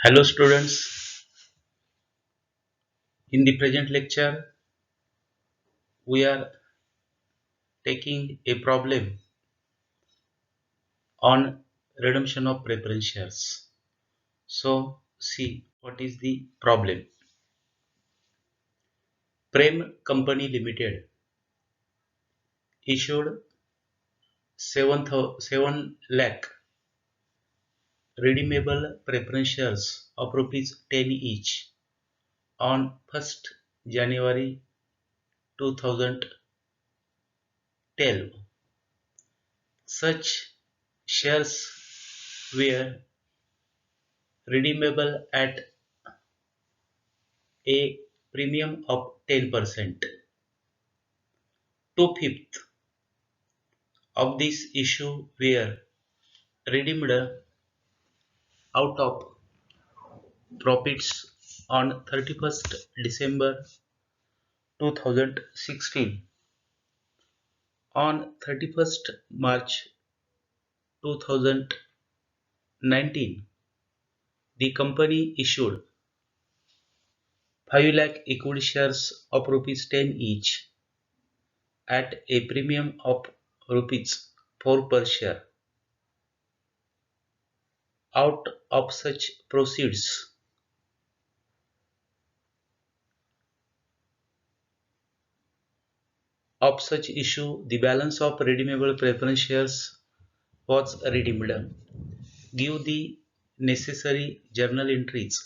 Hello students, in the present lecture we are taking a problem on redemption of preference shares. So see what is the problem. Prem Company Limited issued 7 lakh redeemable preference shares of rupees 10 each on 1st January 2012. Such shares were redeemable at a premium of 10%. Two-fifths of this issue were redeemed out of profits on 31st December 2016. On 31st March 2019, the company issued 5 lakh equity shares of rupees 10 each at a premium of rupees 4 per share. Out of such proceeds, of such issue, the balance of redeemable preference shares was redeemed. Give the necessary journal entries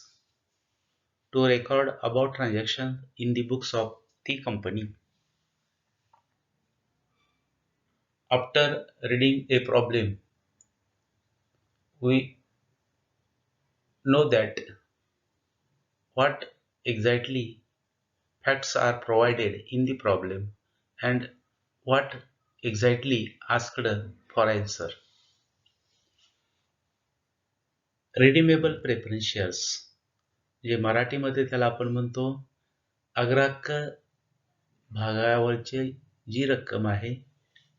to record about transaction in the books of the company. After reading a problem, we know that what exactly facts are provided in the problem and what exactly asked for answer. Redeemable preference shares जे मराठीमध्ये त्याला आपण म्हणतो अग्राह्य भागावरची जी रक्कम आहे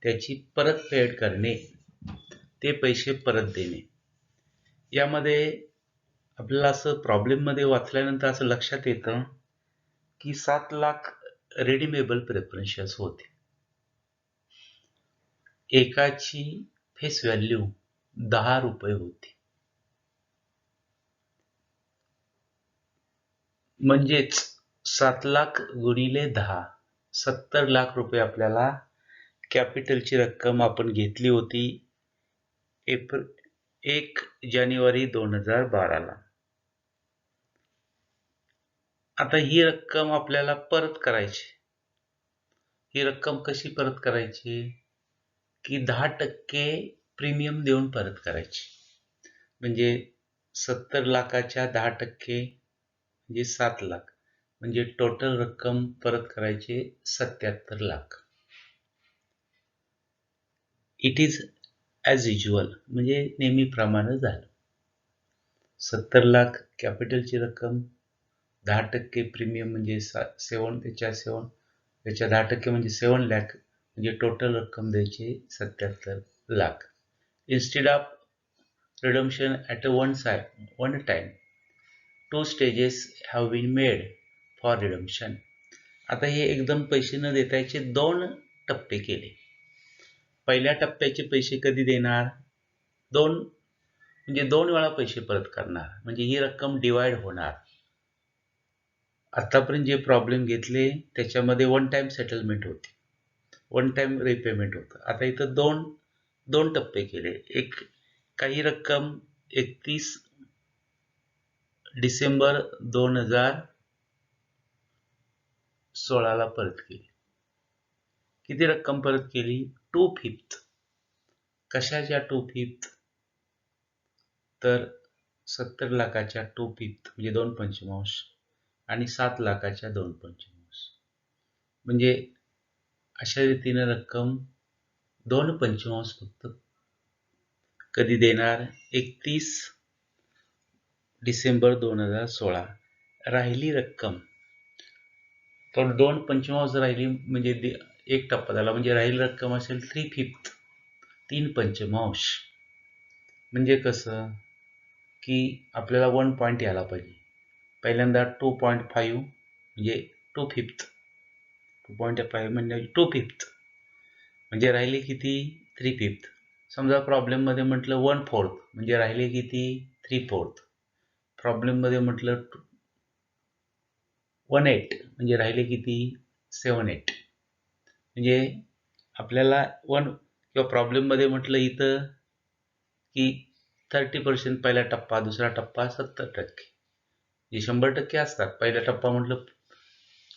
त्याची परतफेड करणे, ते पैसे परत देणे. यामध्ये आपल्याला असं प्रॉब्लेममध्ये वाचल्यानंतर असं लक्षात येतं की 7 लाख रिडीमेबल प्रेफरन्स शेअर्स होते. एकाची फेस व्हॅल्यू 10 रुपये होती. म्हणजेच 7 लाख गुणिले 10, 70 लाख रुपये आपल्याला कॅपिटलची रक्कम आपण घेतली होती 1 जानेवारी 2012 ला. आता ही रक्कम आपल्याला परत करायची. ही रक्कम कशी परत करायची की 10% प्रीमियम देऊन परत करायची. म्हणजे 70 लाखाच्या 10% म्हणजे 7 लाख, म्हणजे टोटल रक्कम परत करायची 77 lakh. It is as usual, म्हणजे नेहमीप्रमाणे झालं. 70 लाख कॅपिटलची रक्कम, 10% प्रीमियम म्हणजे 7 त्याच्या 10% म्हणजे 7 लाख, म्हणजे टोटल रक्कम द्यायची 77 lakh. Instead of redemption at one time, 2 stages have been made for redemption. आता हे एकदम पैसे न देता याचे 2 टप्पे केले. पहिल्या टप्प्याचे पैसे कधी देणार? 2 म्हणजे 2 वेळा पैसे परत करणार, म्हणजे ही रक्कम डिवाइड होणार. आतापर्यंत जे प्रॉब्लेम घेतले त्याच्यामध्ये वन टाइम सेटलमेंट होती, वन टाइम रिपेमेंट होतं. आता इथं दोन टप्पे केले. एक काही रक्कम 31 डिसेंबर 2016 ला परत केली. किती रक्कम परत केली? 2/5. कशाच्या 2/5? तर 70 लाखाच्या 2/5 म्हणजे 2/5 आणि 7 लाखाच्या 2/5. म्हणजे अशा रीतीने रक्कम 2/5 फक्त कधी देणार? 31 डिसेंबर 2016. राहिली रक्कम तर 2/5 राहिली, म्हणजे एक टप्पा झाला, म्हणजे राहिली रक्कम असेल 3/5, 3/5. म्हणजे कसं की आपल्याला 1 पॉईंट यायला पाहिजे. पहिल्यांदा 2.5 म्हणजे 2/5. 2.5 म्हणजे 2/5 म्हणजे राहिले किती 3/5. समजा प्रॉब्लेममध्ये म्हटलं 1/4 म्हणजे राहिले किती 3/4. प्रॉब्लेममध्ये म्हटलं 1/8 म्हणजे राहिले किती 7/8. म्हणजे आपल्याला किंवा प्रॉब्लेममध्ये म्हटलं इथं की 30% पहिला टप्पा, दुसरा टप्पा 70%. जे 100% असतात. पहिला टप्पा म्हटलं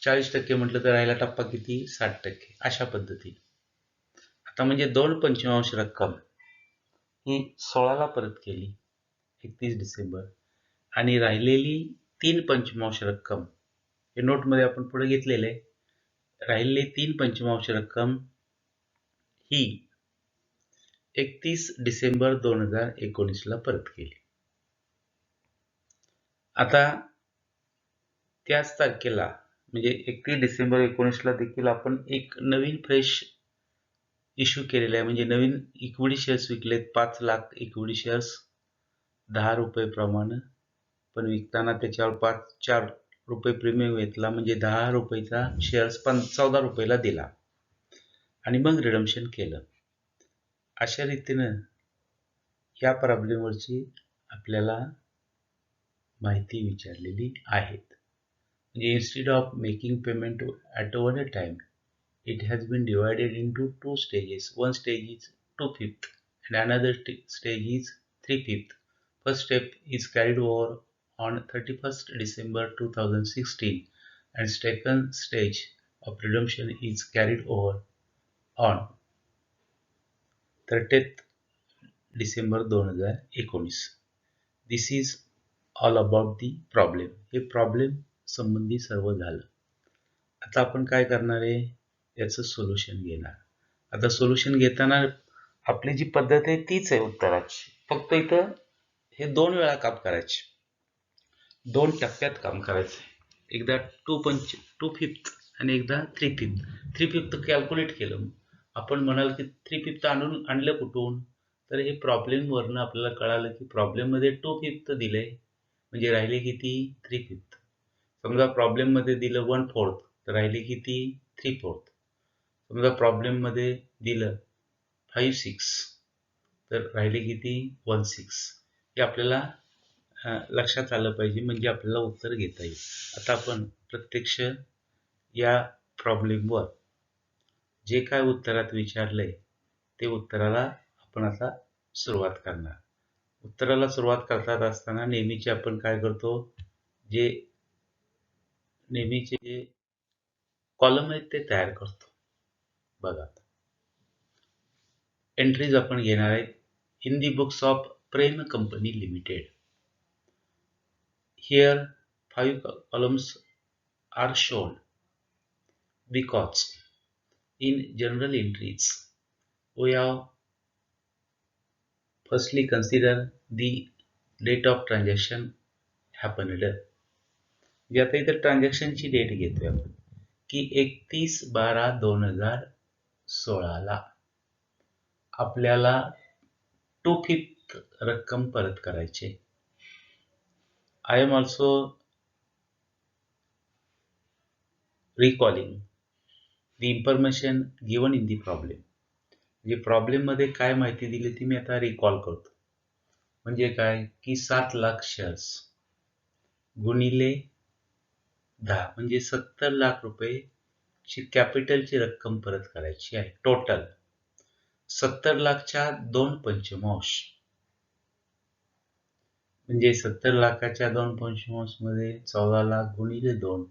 40% म्हटलं तर राहिला टप्पा किती 60%. अशा पद्धतीने. आता म्हणजे 2 पंचमांश रक्कम ही 16ला परत केली 31 डिसेंबर आणि राहिलेली 3 पंचमांश रक्कम हे नोटमध्ये आपण पुढे घेतलेले आहे. राहिलेली 3 पंचमांश रक्कम ही 31 डिसेंबर 2019ला परत केली. आता त्याच तारखेला म्हणजे 31 डिसेंबर 19ला देखील आपण एक नवीन फ्रेश इश्यू केलेला आहे. म्हणजे नवीन इक्विटी शेअर्स विकलेत 5 लाख इक्विटी शेअर्स 10 रुपये प्रमाणे, पण विकताना त्याच्यावर 4 रुपये प्रीमियम घेतला म्हणजे 10 रुपयाचा शेअर्स 14 रुपयाला दिला आणि मग रिडम्पशन केलं. अशा रीतीनं या प्रॉब्लेमवरची आपल्याला माहिती विचारलेली आहेत. म्हणजे instead of making payment at one time, it has been divided into 2 stages. One stage is 2/5 and another stage is 3/5. First step is carried over on 31st December 2016 and second stage of redemption is carried over on 30th December 2019. This is all about the problem. हे problem संबंधी सर्व झालं. आता आपण काय करणार आहे याचं सोल्युशन घेणार. आता सोल्युशन घेताना आपली जी पद्धत आहे तीच आहे उत्तराची. फक्त इथं हे 2 वेळा काम करायचे. 2 टप्प्यात काम करायचं. एकदा 2/5 आणि एकदा 3/5. 3/5 कॅल्क्युलेट केलं. आपण म्हणाल की 3/5 आणलं कुठून? तर हे प्रॉब्लेमवरनं आपल्याला कळालं की प्रॉब्लेममध्ये 2/5 दिलंय म्हणजे राहिले किती 3/5. समजा प्रॉब्लेममध्ये दिलं 1/4 तर राहिले किती 3/4. समजा प्रॉब्लेममध्ये दिलं 5/6 तर राहिले किती 1/6. हे आपल्याला लक्षात आलं पाहिजे म्हणजे आपल्याला उत्तर घेता येईल. आता आपण प्रत्यक्ष या प्रॉब्लेमवर जे काय उत्तरात विचारलंय ते उत्तराला आपण आता सुरुवात करणार. उत्तराला सुरुवात करत असताना नेहमीचे आपण काय करतो जे नेहमीचे जे कॉलम आहेत ते तयार करतो. बघा एंट्रीज आपण घेणार आहेत. In the books of Prem company limited. Here 5 columns are shown because in general entries we have firstly consider the date of transaction happened. म्हणजे आता इथं ट्रान्झॅक्शनची डेट घेतोय आपण की 31/12/2016ला आपल्याला 2/5 रक्कम परत करायची. I am also recalling the information given in the problem. म्हणजे प्रॉब्लेममध्ये काय माहिती दिली ती मी आता रिकॉल करतो. म्हणजे काय की 7 लाख शेअर्स गुणिले 10 म्हणजे 70 लाख रुपये कॅपिटलची रक्कम परत करायची आहे. टोटल 70 लाखच्या 2 पंचमांश म्हणजे 70 लाखाच्या 2 पंचमांश मध्ये 14 लाख गुणिले 2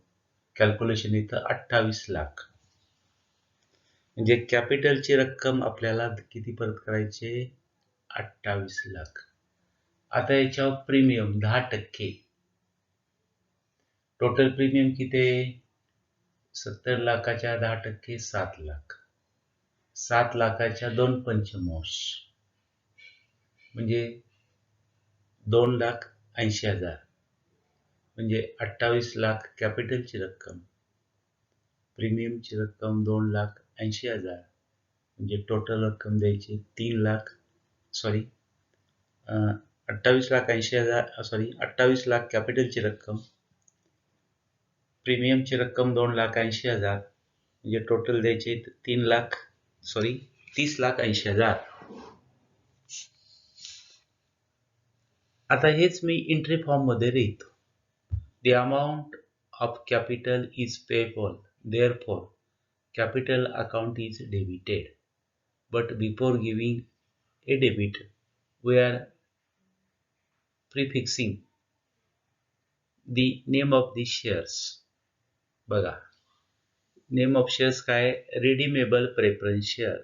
कॅल्क्युलेशन इथं 28 लाख म्हणजे कॅपिटलची रक्कम आपल्याला किती परत करायचे 28 लाख. आता याच्यावर प्रीमियम 10%. टोटल प्रीमियम किती आहे 70 लाखाच्या 10% 7 लाख. 7 लाखाच्या 2 पंचमांश म्हणजे 2,80,000 म्हणजे 28 लाख कॅपिटलची रक्कम, प्रीमियमची रक्कम 2,80,000 म्हणजे टोटल रक्कम द्यायची 3 लाख 28,80,000 कॅपिटलची रक्कम, प्रीमियमची रक्कम 2,80,000, म्हणजे टोटल द्यायचे 30,80,000. आता हेच मी एंट्री फॉर्म मध्ये लिहितो. The amount of capital is payable, therefore capital account is debited. But before giving a debit, we are prefixing the name of the shares. बघा, नेम ऑफ शेअर्स काय? Redeemable preference share.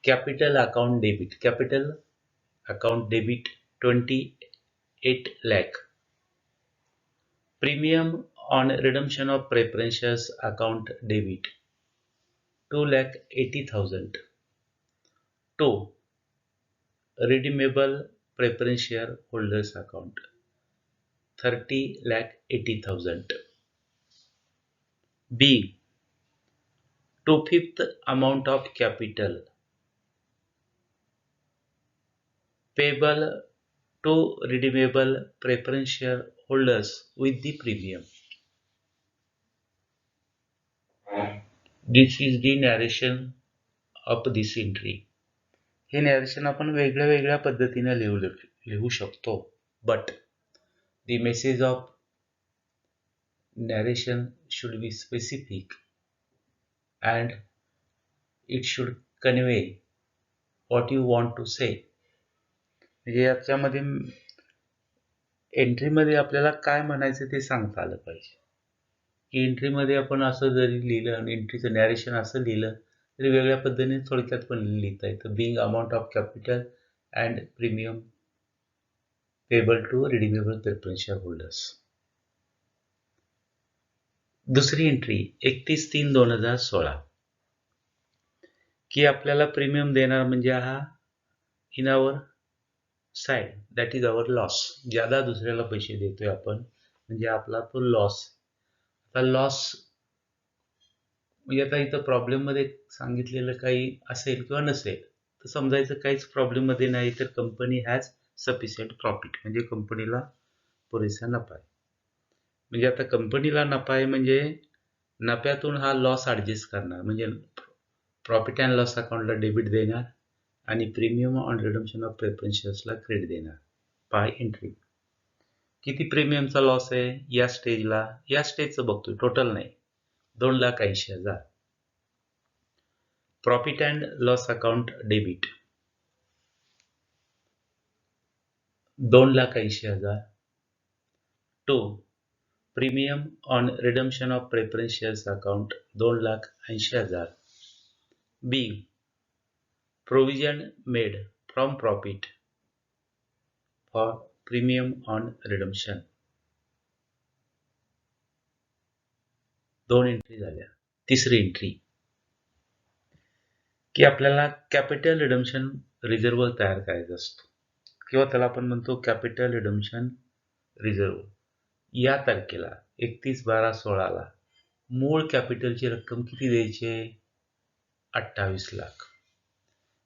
Capital account debit, capital account debit 28 lakh. Premium on redemption of preference shares account debit 2,80,000. 2. Redeemable preference share holders account 30,80,000. B. 2/5 amount of capital payable to redeemable preference share holders with the premium. This is the narration of this entry. हे narration आपण वेगळ्या वेगळ्या पद्धतीने लिहू शकतो, but the message of narration should be specific and it should convey what you want to say. म्हणजे याच्यामध्ये एंट्रीमध्ये आपल्याला काय म्हणायचं ते सांगता आलं पाहिजे. की एंट्रीमध्ये आपण असं जरी लिहिलं आणि एंट्रीचं नॅरेशन असं लिहिलं तरी वेगळ्या पद्धतीने थोडक्यात पण लिहिता येतं. Being amount of capital and premium payable to redeemable preference share holders. दुसरी एंट्री 31/3/2016 की आपल्याला प्रीमियम देणार म्हणजे हा in our side, that is our loss. ज्यादा दुसऱ्याला पैसे देतोय आपण म्हणजे आपला तो लॉस. आता लॉस म्हणजे आता इथं प्रॉब्लेम मध्ये सांगितलेलं काही असेल किंवा नसेल तर समजायचं काहीच प्रॉब्लेम मध्ये नाही, तर कंपनी हॅज सफिशियंट प्रॉफिट म्हणजे कंपनीला पुरेसा नफा आहे. म्हणजे आता कंपनीला नफा आहे म्हणजे नफ्यातून हा लॉस ऍडजस्ट करणार, म्हणजे प्रॉफिट अँड लॉस अकाउंटला डेबिट देणार आणि premium on redemption of preference शेअर्सला क्रेडिट देणार. बाय एंट्री किती प्रीमियमचा लॉस आहे या स्टेजला, या स्टेजचं बघतोय, टोटल नाही, 2,80,000. Profit and loss account debit 2,80,000. 2. Premium on redemption of preference shares account 2,80,000. बी. Provision made from profit for premium on redemption. 2 entry झाल्या. तिसरी एंट्री की आपल्याला कॅपिटल रिडम्पशन रिझर्व्ह तयार करायचा असतो किंवा त्याला आपण म्हणतो कॅपिटल रिडम्पशन रिझर्व्ह. या तारखेला 31/12/16 मूळ कॅपिटलची रक्कम किती द्यायची? 28 लाख.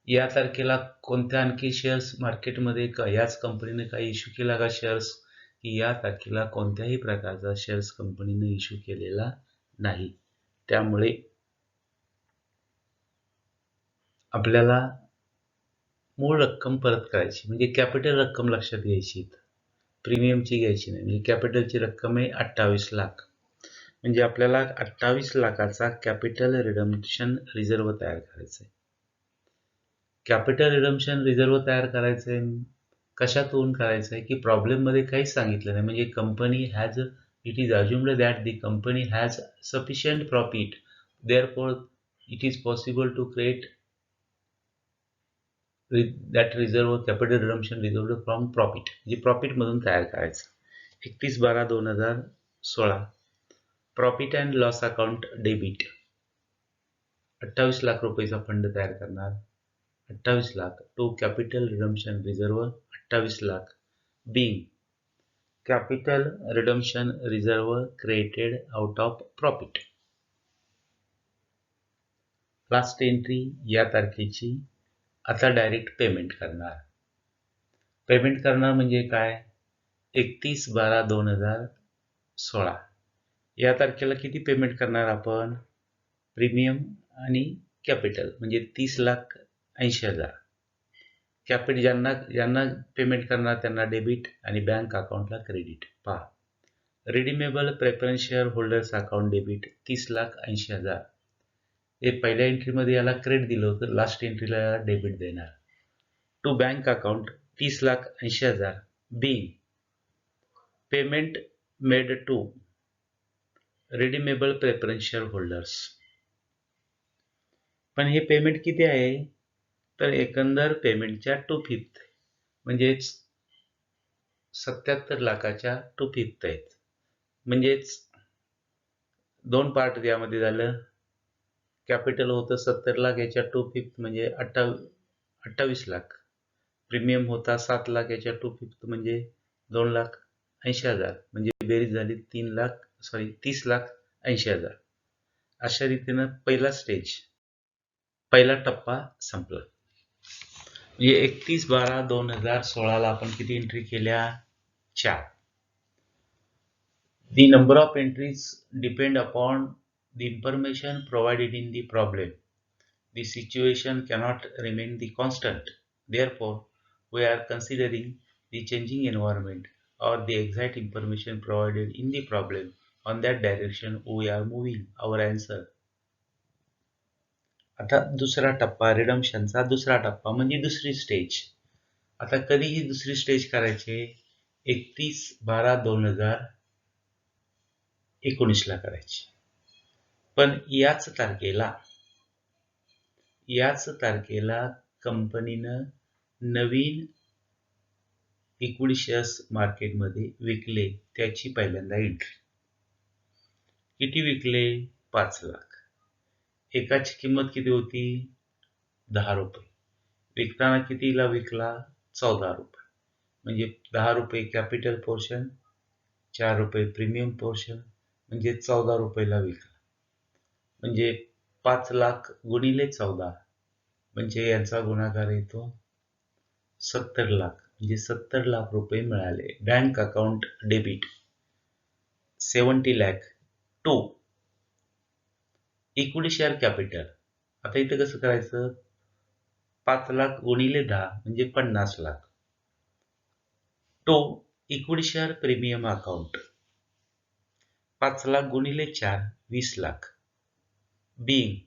या तारखेला कोणत्या आणखी शेअर्स मार्केटमध्ये याच कंपनीने काही इश्यू केला का शेअर्स? या तारखेला कोणत्याही प्रकारचा शेअर्स कंपनीने इश्यू केलेला नाही. त्यामुळे आपल्याला मूळ रक्कम परत करायची म्हणजे कॅपिटल रक्कम लक्षात घ्यायची, प्रीमियमची घ्यायची नाही. म्हणजे कॅपिटलची रक्कम आहे 28 लाख. म्हणजे आपल्याला 28 लाखाचा कॅपिटल रिडम्पशन रिझर्व्ह तयार करायचा आहे. कॅपिटल रिडम्पशन रिझर्व्ह तयार करायचं आहे कशातून करायचं आहे की प्रॉब्लेम मध्ये काहीच सांगितलं नाही. म्हणजे company has, it is assumed that the company has sufficient profit, therefore it is possible to create that reserve capital redemption reserve from profit, म्हणजे प्रॉफिट मधून तयार करायचं. 31/12/2016 profit and loss account debit 28 lakh रुपयेचा फंड तयार करणार. 28 lakh to capital redemption reserve 28 lakh being capital redemption reserve created out of profit. Last entry या तारखेची आता डायरेक्ट पेमेंट करणार. पेमेंट करणार म्हणजे काय? 31/12/2016 या तारखेला किती पेमेंट करणार आपण? प्रीमियम आणि कॅपिटल म्हणजे 30,80,000. कॅपिटल ज्यांना पेमेंट करणार त्यांना डेबिट आणि बँक अकाउंटला क्रेडिट. पहा, redeemable preference share holders account debit 30,80,000. हे पहिल्या एंट्रीमध्ये याला क्रेडिट दिलं होतं, लास्ट एंट्रीला याला डेबिट देणार. To bank account 30,80,000. बी payment made to redeemable preference share holders. पण हे पेमेंट किती आहे? तर एकंदर पेमेंटच्या 2/5 म्हणजेच 77 लाखाच्या 2/5 आहेत. म्हणजेच दोन पार्ट यामध्ये झालं. कॅपिटल होतं 70 लाख, याच्या 2/5 म्हणजे 28 लाख. प्रीमियम होता 7 लाख, याच्या 2/5 म्हणजे 2,80,000. म्हणजे बेरीज झाली 30,80,000. अशा रीतीनं पहिला टप्पा संपला. म्हणजे 31/12/2016 आपण किती एंट्री केल्या? 4. The number of entries depend upon the information provided in the problem. The situation cannot remain the constant. Therefore, we are considering the changing environment or the exact information provided in the problem. On that direction, we are moving our answer. आता दुसरा टप्पा, रिडम्पशनचा दुसरा टप्पा म्हणजे दुसरी stage. आता कधी ही दुसरी स्टेज करायची? 31/12/2019 करायची. पण याच तारखेला कंपनीनं नवीन इक्विटी शेअर्स मार्केटमध्ये विकले, त्याची पहिल्यांदा एंट्री. किती विकले? 5 लाख. एकाची किंमत किती होती? 10 रुपये. विकताना कितीला विकला? 14 रुपये. म्हणजे 10 रुपये कॅपिटल पोर्शन, 4 रुपये प्रीमियम पोर्शन, म्हणजे 14 रुपयाला विकला. म्हणजे 5 लाख गुणिले 14 म्हणजे यांचा गुणाकार येतो 70 लाख. म्हणजे 70 लाख रुपये मिळाले. Bank account debit 70 lakh to equity share capital. आता इथं कसं करायचं? 5 लाख गुणिले 10 म्हणजे 50 lakh. To equity share premium account 5 lakh गुणिले 4 20 lakh. being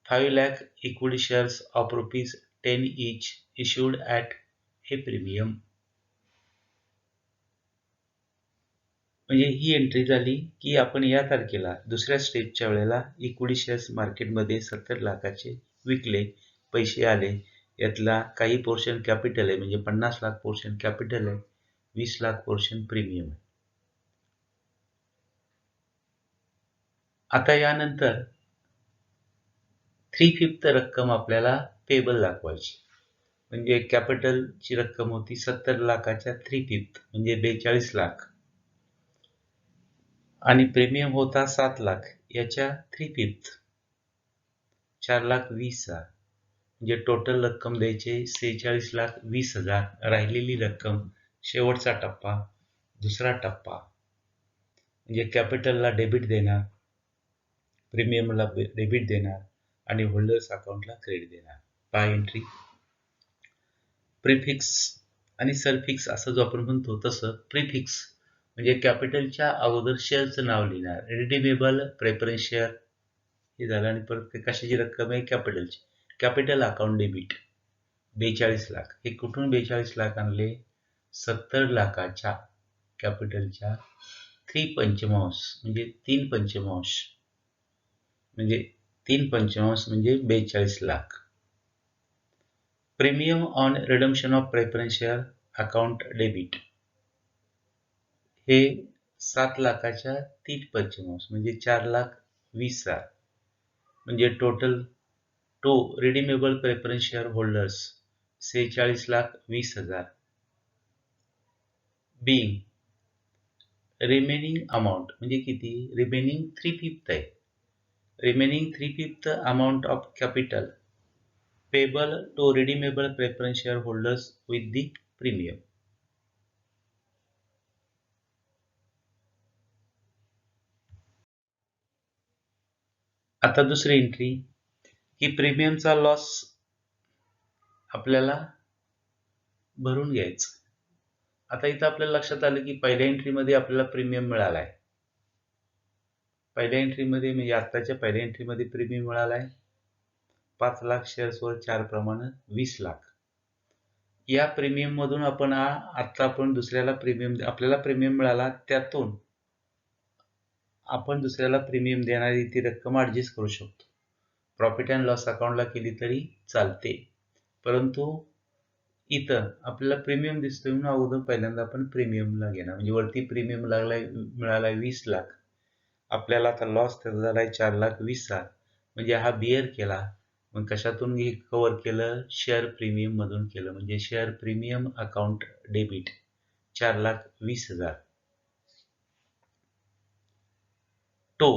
5 lakh equity shares of ₹10 each issued at a premium. म्हणजे ही एंट्री झाली की आपण या तारखेला दुसऱ्या स्टेजच्या वेळेला इक्विटी शेअर्स मार्केटमध्ये 70 लाखाचे विकले, पैसे आले. यातला काही पोर्शन कॅपिटल आहे, म्हणजे 50 लाख पोर्शन कॅपिटल आहे, 20 लाख पोर्शन प्रीमियम आहे. आता यानंतर 3/5 रक्कम आपल्याला पेबल दाखवायची. म्हणजे कॅपिटलची रक्कम होती 70 लाखाच्या 3/5 म्हणजे 42 लाख आणि प्रीमियम होता 7 लाख, याच्या 3/5 4,20,000. म्हणजे टोटल रक्कम द्यायचे 46,20,000. राहिलेली रक्कम शेवटचा टप्पा, दुसरा टप्पा म्हणजे कॅपिटलला डेबिट देणार, प्रीमियमला डेबिट देणार आणि होल्डर्स अकाउंटला क्रेडिट देणार. बाय एंट्री प्रीफिक्स आणि सलफिक्स असं जो आपण म्हणतो तसं प्रीफिक्स म्हणजे कॅपिटलच्या अगोदर शेअरचं नाव लिहिणार. रिडीमेबल प्रेफरन्स शेअर हे झालं आणि परत कशाची रक्कम आहे? कॅपिटलची. Capital account debit 42 lakh. हे कुठून 42 लाख आणले? 70 लाखाच्या कॅपिटलच्या 3/5 म्हणजे 3/5 म्हणजे 3/5 म्हणजे 42 lakh. Premium on redemption of preference share account debit हे 7 लाखाच्या 3/5 म्हणजे 4,20,000. म्हणजे total to redeemable preference share holders 46,20,000. Being remaining amount म्हणजे किती? रिमेनिंग 3/5 आहे. Remaining 3/5 amount of capital payable to redeemable preference share holders with the premium. आता दुसरी entry की प्रीमियमचा लॉस आपल्याला भरून घ्यायचं. आता इथं आपल्याला लक्षात आलं की पहिल्या एंट्रीमध्ये आपल्याला प्रीमियम मिळाला आहे. पहिल्या एंट्रीमध्ये म्हणजे आत्ताच्या पहिल्या एंट्रीमध्ये प्रीमियम मिळाला आहे 5 लाख शेअर्सवर 4 प्रमाणे 20 लाख. या प्रीमियम मधून आपण आता आपण दुसऱ्याला प्रीमियम आपल्याला प्रीमियम मिळाला त्यातून आपण दुसऱ्याला प्रीमियम देणारी ती रक्कम ऍडजस्ट करू शकतो. प्रॉफिट अँड लॉस अकाउंटला केली तरी चालते. परंतु इथं आपल्याला प्रीमियम दिसतोय म्हणून अगोदर पहिल्यांदा आपण प्रीमियमला घेणार. म्हणजे वरती प्रीमियम मिळालाय 20 लाख. आपल्याला आता लॉस त्याचा झालाय 4,20,000. म्हणजे हा बिअर केला. मग कशातून हे कव्हर केलं? शेअर प्रीमियम मधून केलं. म्हणजे share premium account debit 4,20,000 to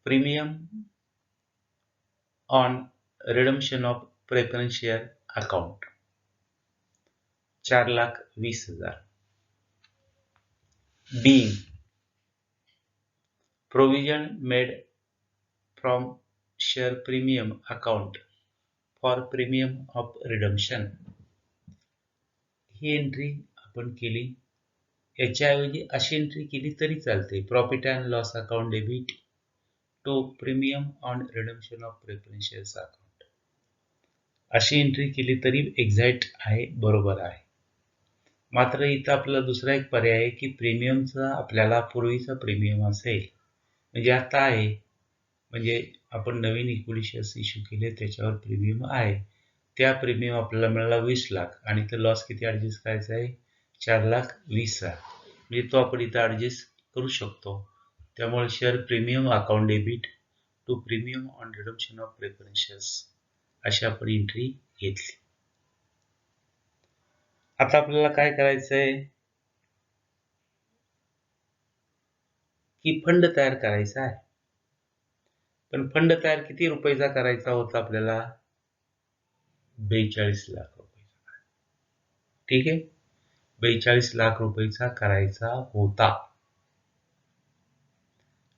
premium on redemption of preference share account 4,20,000. Being provision made from share premium account for premium of redemption. ही एंट्री आपण केली. याच्याऐवजी अशी एंट्री केली तरी चालते. Profit and loss account debit to premium on redemption of preference shares account. अशी entry केली तरी एक्झॅक्ट आहे, बरोबर आहे. मात्र इथं आपल्याला दुसरा एक पर्याय आहे की प्रीमियमचा आपल्याला पूर्वीचा प्रीमियम असेल म्हणजे आता आहे, म्हणजे आपण नवीन इक्विटी शेअर्स इश्यू केले त्याच्यावर प्रीमियम आहे. त्या प्रीमियम आपल्याला मिळाला 20 लाख आणि तो लॉस किती ऍडजस्ट करायचा आहे? 4,20,000. म्हणजे तो आपण इथं ऍडजस्ट करू शकतो. त्यामुळे share premium account debit to premium on redemption of preference shares अशी आपण एंट्री घेतली. आता आपल्याला काय करायचंय की फंड तयार करायचा आहे. पण फंड तयार किती रुपयाचा करायचा होता आपल्याला? 42 लाख रुपयाचा. ठीक आहे, 42 लाख रुपयाचा करायचा होता.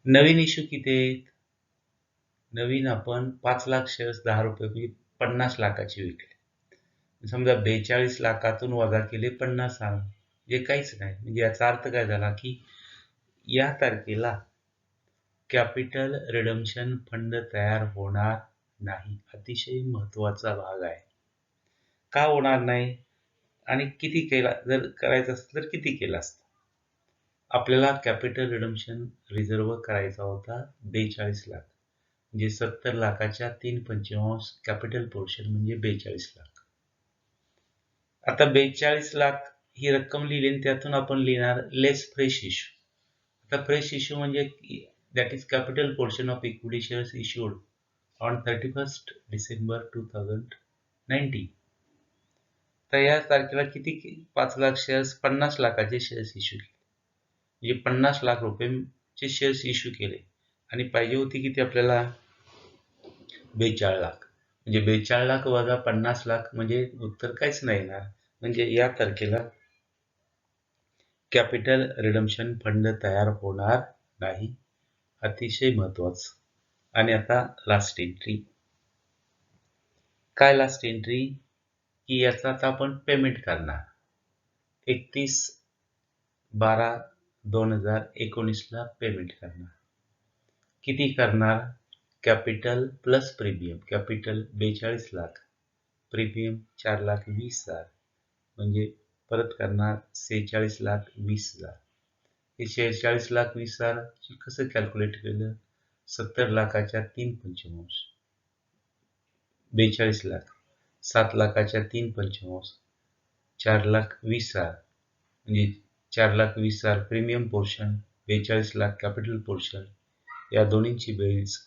नवीन इश्यू किती आहेत? नवीन आपण 5 लाख शेअर्स 10 रुपये म्हणजे 50 लाखाचे विकले. समजा 42 लाखातून वजा केले 50 लाख, म्हणजे काहीच नाही. म्हणजे याचा अर्थ काय झाला की या तारखेला कॅपिटल रिडम्पशन फंड तयार होणार नाही. अतिशय महत्वाचा भाग आहे. का होणार नाही आणि किती केला? जर करायचं असतं तर किती केला असतं? आपल्याला कॅपिटल रिडम्पशन रिझर्व करायचा होता 42 लाख. म्हणजे 70 लाखाच्या 3/5 कॅपिटल पोर्शन म्हणजे 42 लाख. आता 42 लाख ही रक्कम लिहिली आणि त्यातून आपण लिहिणार लेस फ्रेश इश्यू. आता फ्रेश इश्यू म्हणजे that is capital portion of equity shares issued on 31st December 2019. तर या तारखेला किती 5 लाख शेअर्स 50 लाखाचे शेअर्स इश्यू केले. म्हणजे 50 लाख रुपयाचे शेअर्स इश्यू केले आणि पाहिजे होती किती आपल्याला? 42 लाख. म्हणजे 42 लाख वजा 50 लाख म्हणजे उत्तर काहीच नाही येणार. म्हणजे या तारखेला कॅपिटल रिडम्पशन फंड तयार होणार नाही. अतिशय महत्वाचं. आणि आता लास्ट एंट्री. काय लास्ट एंट्री? की याचा आता आपण पेमेंट करणार 31/12/2019 ला पेमेंट करणार. किती करणार? Capital plus premium. Capital 42 lakh, premium 4,20,000 म्हणजे परत करणार 46,20,000. हे 46,20,000 कसं कॅल्क्युलेट केलं? 70 लाखाच्या 3/5, 42 लाख, 7 लाखाच्या 3/5, 4,20,000 म्हणजे 4,20,000 premium portion, 42 lakh capital portion, या दोन्हींची बेरीज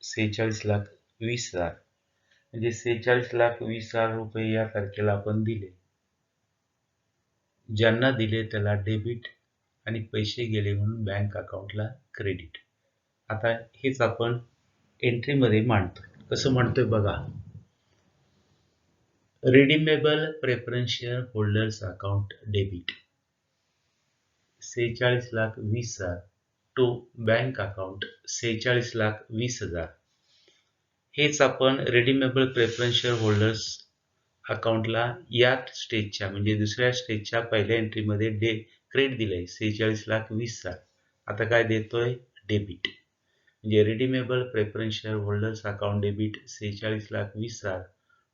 46,20,000. म्हणजे 46,20,000 रुपये या तारखेला आपण दिले. ज्यांना दिले त्याला डेबिट आणि पैसे गेले म्हणून बँक अकाउंटला क्रेडिट. आता हेच आपण एंट्रीमध्ये मांडतो. कसं म्हणतोय बघा. Redeemable preference share holders account debit 46,20,000 to bank account 46,20,000. हेच आपण रिडीमेबल प्रेफरन्स शेअर होल्डर्स अकाउंटला या स्टेजच्या म्हणजे दुसऱ्या स्टेजच्या पहिल्या एंट्रीमध्ये क्रेडिट दिलंय 46,20,000. आता काय देतोय? डेबिट. म्हणजे redeemable preference share holders account debit 46,20,000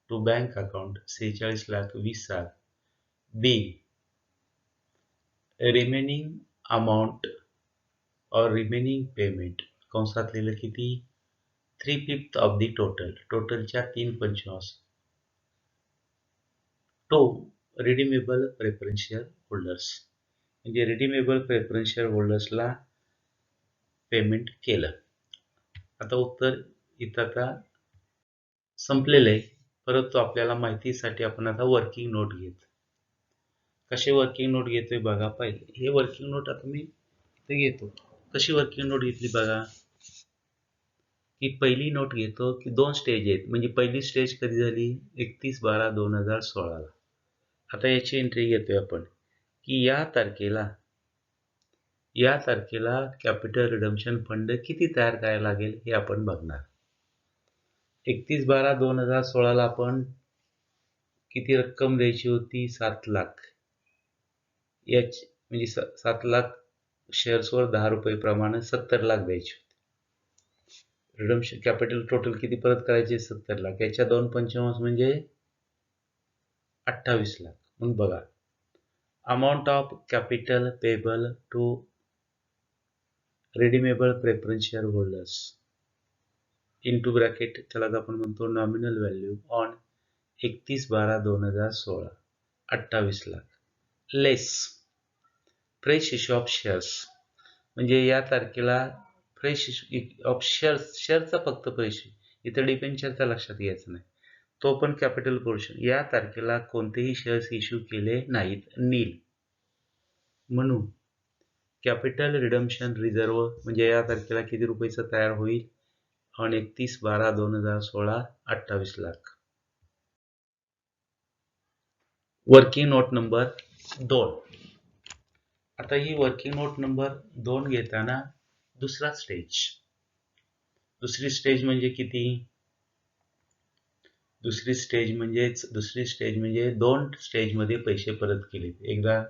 to bank account 46,20,000. B remaining amount और रिमेनिंग पेमेंट कंसात लिहिलं किती? 3/5 ऑफ दी टोटलच्या 3/5 to redeemable preference share holders. म्हणजे रिडीमेबल प्रेफरन्स शेअर होल्डर्सला पेमेंट केलं. आता उत्तर इथं आता संपलेलं आहे, परंतु आपल्याला माहितीसाठी आपण आता वर्किंग नोट घेत. कसे वर्किंग नोट घेतोय बघा. पहिले हे वर्किंग नोट आता मी इथे घेतो. कशी वर्किंग नोट घेतली बघा, की पहिली नोट घेतो की 2 स्टेज आहेत. म्हणजे पहिली स्टेज कधी झाली? 31/12/2016 ला. आता याची एंट्री घेतोय आपण की या तारखेला कॅपिटल रिडम्पशन फंड किती तयार करायला लागेल हे आपण बघणार. 31/12/2016 ला आपण किती रक्कम द्यायची होती? 7 लाख. याची म्हणजे 7 लाख शेअर्सवर 10 रुपये प्रमाणे 70 लाख द्यायचे होते. रिडम्पशन कॅपिटल टोटल किती परत करायचे? 70 लाख. याच्या 2/5 म्हणजे 28 लाख. मग बघा, amount of capital payable to redeemable preference share holders into bracket त्याला आपण म्हणतो nominal value on 31/12/2016 28 lakh less fresh issue of shares. म्हणजे या तारखेला फ्रेश इश्यू ऑफ शेअरचा फक्त फ्रेश, इथं डिबेंचरचा लक्षात घ्यायचं नाही, तो पण कॅपिटल पोर्शन. या तारखेला कोणतेही शेअर्स इश्यू केले नाहीत, नील. म्हणून कॅपिटल रिडम्पशन रिझर्व म्हणजे या तारखेला किती रुपयाचं तयार होईल? On 31/12/2016 28 lakh. Working note number 2. आता ही वर्किंग नोट नंबर 2 घेताना दुसरी स्टेज म्हणजे किती? दुसरी स्टेज म्हणजे 2 स्टेजमध्ये पैसे परत केले. एकदा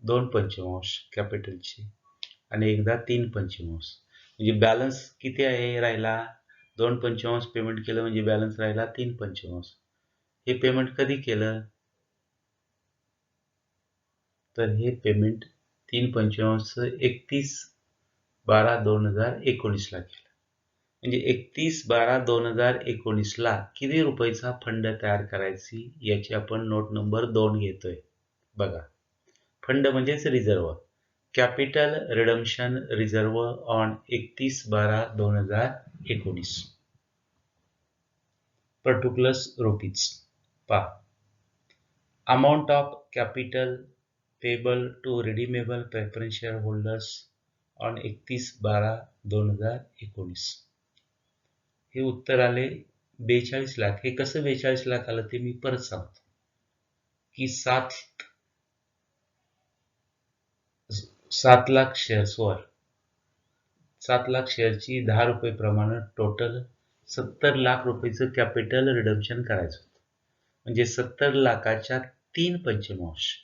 2/5 कॅपिटलचे आणि एकदा 3/5. म्हणजे बॅलन्स किती आहे राहिला? 2/5 पेमेंट केलं म्हणजे बॅलन्स राहिला 3/5. हे पेमेंट कधी केलं? तर हे पेमेंट 3/5 31/12/2019 ला केलं. म्हणजे 31/12/2019 ला किती रुपयाचा फंड तयार करायची याची आपण नोट नंबर 2 घेतोय. बघा, फंड म्हणजेच reserve. Capital redemption reserve on 31/12/2019 particulars rupees. पहा, amount of capital payable to redeemable preference share holders on 31/12/2019. हे उत्तर आले 42 लाख. हे कसं 42 लाख आलं ते मी परत सांगतो की 7 लाख शेअर्सवर 7 लाख शेअरची 10 रुपये प्रमाणे टोटल 70 लाख रुपयाचं कॅपिटल रिडम्पशन करायचं होतं. म्हणजे 70 लाखाच्या 3/5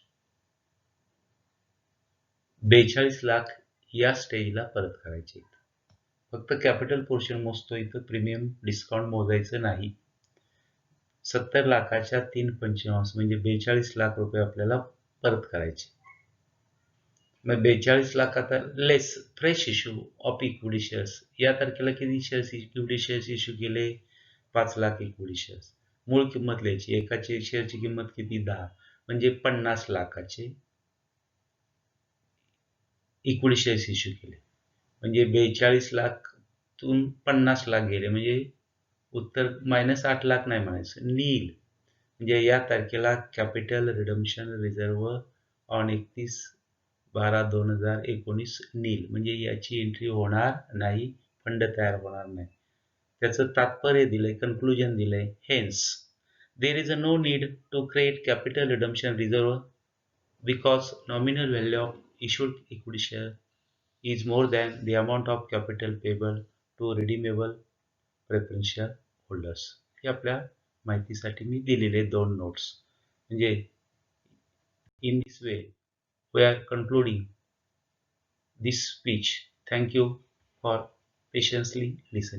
42 लाख या स्टेजला परत करायचे. फक्त कॅपिटल पोर्शन मोजतो इथं, प्रीमियम डिस्काउंट मोजायचं नाही. 70 लाखाच्या 3/5 म्हणजे 42 लाख रुपये आपल्याला परत करायचे. मग 42 लाख आता less fresh issue of equity shares. या तारखेला किती शेअर्स इक्विटी शेअर्स इश्यू केले? 5 लाख इक्विटी शेअर्स. मूळ किंमत लिहायची. एकाची शेअरची किंमत किती? 10. म्हणजे 50 लाखाचे इक्विटी शेअर्स इश्यू केले. म्हणजे 42 लाखतून 50 लाख गेले. म्हणजे उत्तर -8 लाख नाही म्हणायचं, नील. म्हणजे या तारखेला कॅपिटल रिडम्पशन रिझर्व ऑन 31/12/2019 नील. म्हणजे याची एंट्री होणार नाही, फंड तयार होणार नाही. त्याचं तात्पर्य दिलंय, कन्क्लुजन दिलंय. Hence There is no need to create capital redemption reserve because nominal value of issued equity share is more than the amount of capital payable to redeemable preference share holders. हे आपल्या माहितीसाठी मी दिलेले 2 notes. म्हणजे in this way we are concluding this speech. Thank you for patiently listening.